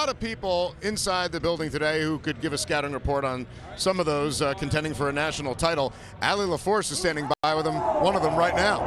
lot of people inside the building today who could give a scouting report on some of those contending for a national title. Allie LaForce is standing by with them, one of them right now.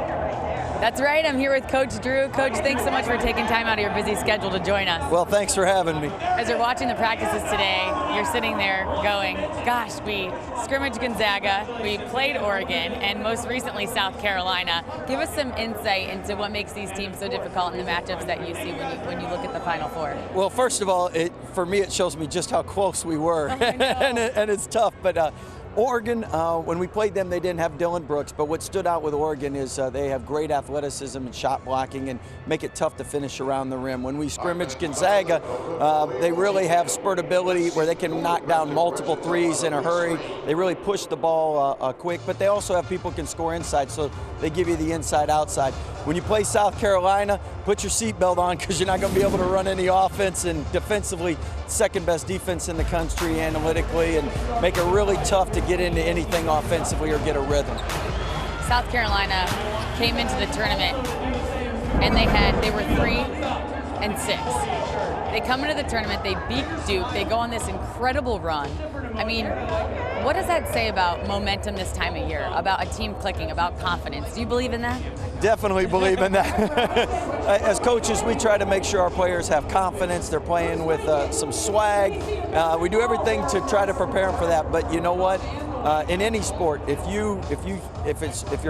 That's right. I'm here with Coach Drew. Coach, thanks so much for taking time out of your busy schedule to join us. Well, thanks for having me. As you're watching the practices today, you're sitting there going, gosh, we scrimmaged Gonzaga, we played Oregon, and most recently South Carolina. Give us some insight into what makes these teams so difficult in the matchups that you see when you look at the Final Four. Well, first of all, for me, it shows me just how close we were, and it's tough. But Oregon, when we played them, they didn't have Dylan Brooks, but what stood out with Oregon is they have great athleticism and shot blocking and make it tough to finish around the rim. When we scrimmage Gonzaga, they really have spurt ability where they can knock down multiple threes in a hurry. They really push the ball quick, but they also have people who can score inside, so they give you the inside-outside. When you play South Carolina, put your seatbelt on because you're not going to be able to run any offense, and defensively, second best defense in the country analytically, and make it really tough to get into anything offensively or get a rhythm. South Carolina came into the tournament and they were 3-6. They come into the tournament, they beat Duke, they go on this incredible run. I mean, what does that say about momentum this time of year, about a team clicking, about confidence? Do you believe in that? Definitely believe in that. As coaches, we try to make sure our players have confidence. They're playing with some swag. We do everything to try to prepare them for that. But you know what? In any sport, if you're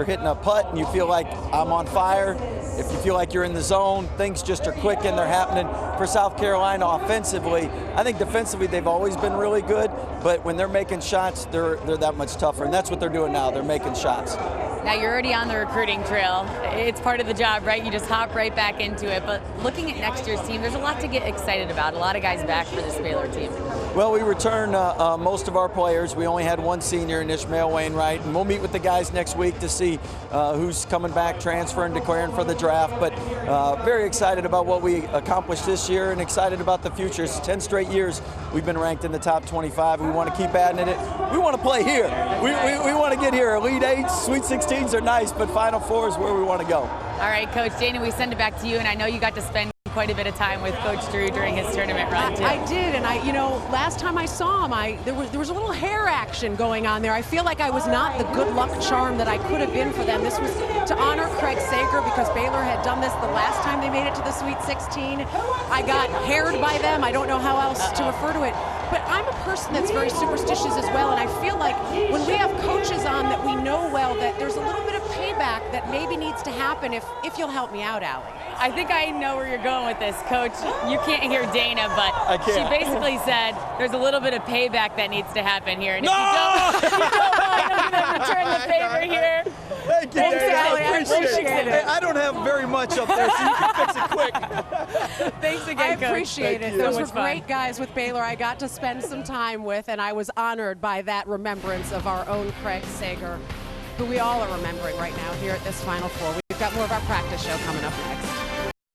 hitting a putt and you feel like I'm on fire, if you feel like you're in the zone, things just are quick and they're happening. For South Carolina offensively, I think defensively they've always been really good, but when they're making shots, they're that much tougher, and that's what they're doing now. They're making shots. Now you're already on the recruiting trail. It's part of the job, right? You just hop right back into it. But looking at next year's team, there's a lot to get excited about. A lot of guys back for this Baylor team. Well, we returned most of our players. We only had one senior in Ishmael Wainwright, and we'll meet with the guys next week to see who's coming back, transferring, declaring for the draft. But very excited about what we accomplished this year and excited about the future. It's 10 straight years we've been ranked in the top 25. We want to keep adding it. We want to play here. We want to get here. Elite Eights, Sweet 16s are nice, but Final Four is where we want to go. All right, Coach Dana, we send it back to you, and I know you got to spend quite a bit of time with Coach Drew during his tournament run, too. I did, and last time I saw him, there was a little hair action going on there. I feel like I was not the good luck charm that I could have been for them. This was to honor Craig Sager because Baylor had done this the last time they made it to the Sweet 16. I got haired by them. I don't know how else to refer to it. But I'm a person that's very superstitious as well, and I feel like when we have coaches on that we know well, that there's a little bit of payback that maybe needs to happen if you'll help me out, Allie. I think I know where you're going with this, Coach. You can't hear Dana, but she basically said there's a little bit of payback that needs to happen here. And if you don't mind, I'm going to return the favor here. Thank you, Thanks, Allie. I appreciate it. Hey, I don't have very much up there, so you can fix it quick. Thanks again, Coach. I appreciate it. you. Those So were much fun. great guys with Baylor I got to spend some time with, and I was honored by that remembrance of our own Craig Sager, who we all are remembering right now here at this Final Four. We've got more of our practice show coming up next.